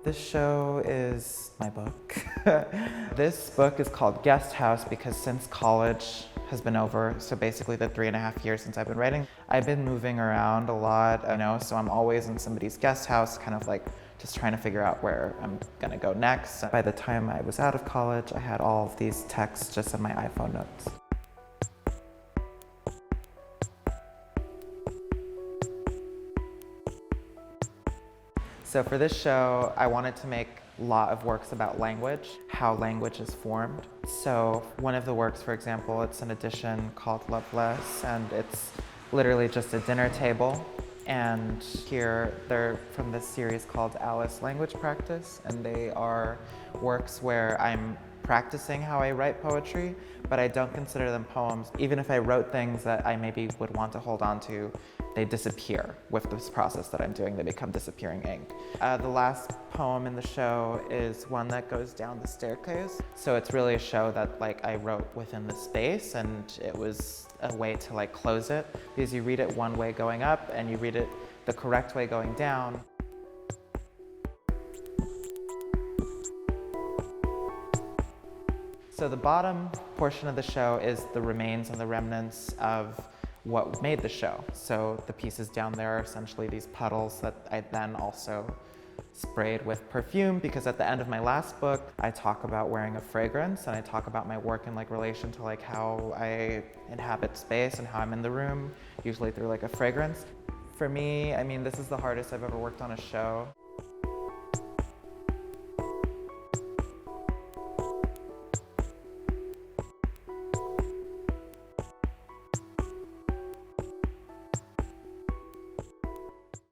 This show is my book. This book is called Guesthouse because since college has been over, so basically the 3.5 years since I've been writing, I've been moving around a lot, so I'm always in somebody's guest house, kind of like just trying to figure out where I'm gonna go next. By the time I was out of college, I had all of these texts just in my iPhone notes. So for this show, I wanted to make a lot of works about language, how language is formed. So one of the works, for example, it's an edition called Loveless, and it's literally just a dinner table. And here, they're from this series called Alice Language Practice, and they are works where I'm practicing how I write poetry, but I don't consider them poems. Even if I wrote things that I maybe would want to hold on to, they disappear with this process that I'm doing. They become disappearing ink. The last poem in the show is one that goes down the staircase. So it's really a show that I wrote within the space, and it was a way to close it, because you read it one way going up and you read it the correct way going down. So the bottom portion of the show is the remains and the remnants of what made the show. So the pieces down there are essentially these puddles that I then also sprayed with perfume, because at the end of my last book, I talk about wearing a fragrance, and I talk about my work in relation to how I inhabit space and how I'm in the room, usually through a fragrance. For me, this is the hardest I've ever worked on a show.